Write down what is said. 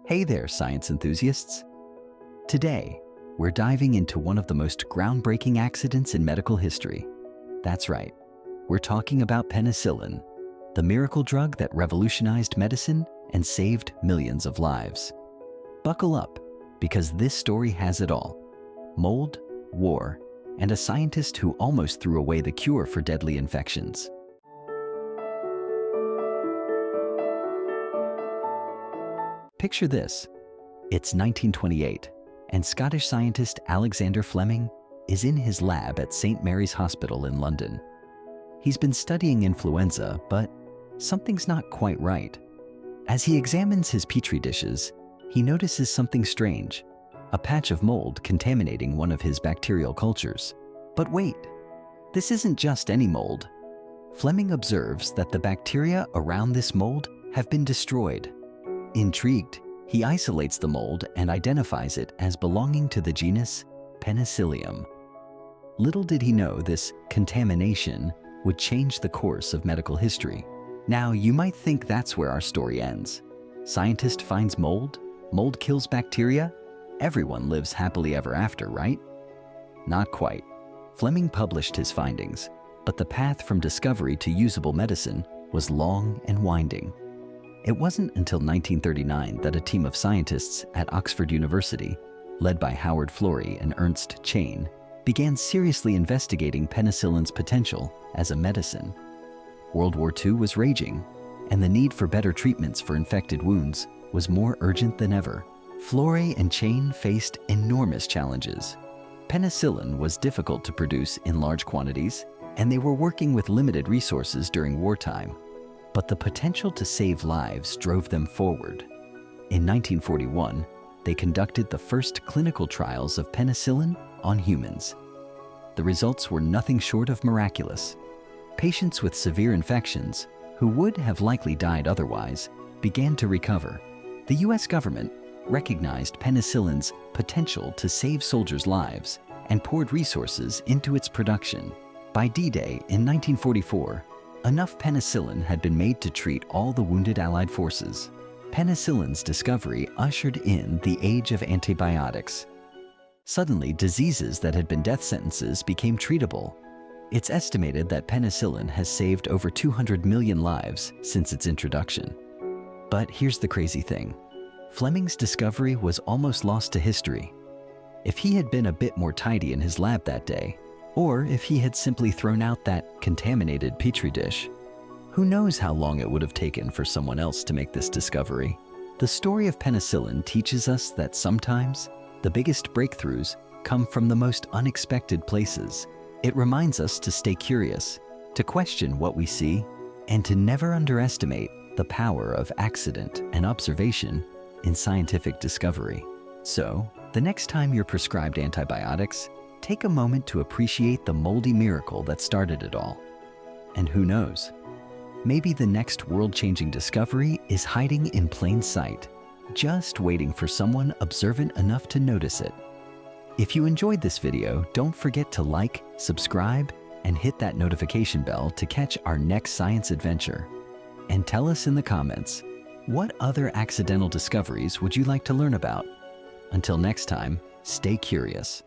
Hey there, science enthusiasts. Today, we're diving into one of the most groundbreaking accidents in medical history. That's right, we're talking about penicillin, the miracle drug that revolutionized medicine and saved millions of lives. Buckle up, because this story has it all: mold, war, and a scientist who almost threw away the cure for deadly infections. Picture this. It's 1928, and Scottish scientist Alexander Fleming is in his lab at St. Mary's Hospital in London. He's been studying influenza, but something's not quite right. As he examines his petri dishes, he notices something strange: a patch of mold contaminating one of his bacterial cultures. But wait, this isn't just any mold. Fleming observes that the bacteria around this mold have been destroyed. Intrigued, he isolates the mold and identifies it as belonging to the genus Penicillium. Little did he know this contamination would change the course of medical history. Now, you might think that's where our story ends. Scientist finds mold, mold kills bacteria, everyone lives happily ever after, right? Not quite. Fleming published his findings, but the path from discovery to usable medicine was long and winding. It wasn't until 1939 that a team of scientists at Oxford University, led by Howard Florey and Ernst Chain, began seriously investigating penicillin's potential as a medicine. World War II was raging, and the need for better treatments for infected wounds was more urgent than ever. Florey and Chain faced enormous challenges. Penicillin was difficult to produce in large quantities, and they were working with limited resources during wartime. But the potential to save lives drove them forward. In 1941, they conducted the first clinical trials of penicillin on humans. The results were nothing short of miraculous. Patients with severe infections, who would have likely died otherwise, began to recover. The US government recognized penicillin's potential to save soldiers' lives and poured resources into its production. By D-Day in 1944, enough penicillin had been made to treat all the wounded Allied forces. Penicillin's discovery ushered in the age of antibiotics. Suddenly, diseases that had been death sentences became treatable. It's estimated that penicillin has saved over 200 million lives since its introduction. But here's the crazy thing. Fleming's discovery was almost lost to history. If he had been a bit more tidy in his lab that day, or if he had simply thrown out that contaminated petri dish, who knows how long it would have taken for someone else to make this discovery. The story of penicillin teaches us that sometimes the biggest breakthroughs come from the most unexpected places. It reminds us to stay curious, to question what we see, and to never underestimate the power of accident and observation in scientific discovery. So, the next time you're prescribed antibiotics, take a moment to appreciate the moldy miracle that started it all. And who knows, maybe the next world-changing discovery is hiding in plain sight, just waiting for someone observant enough to notice it. If you enjoyed this video, don't forget to like, subscribe, and hit that notification bell to catch our next science adventure. And tell us in the comments, what other accidental discoveries would you like to learn about? Until next time, stay curious.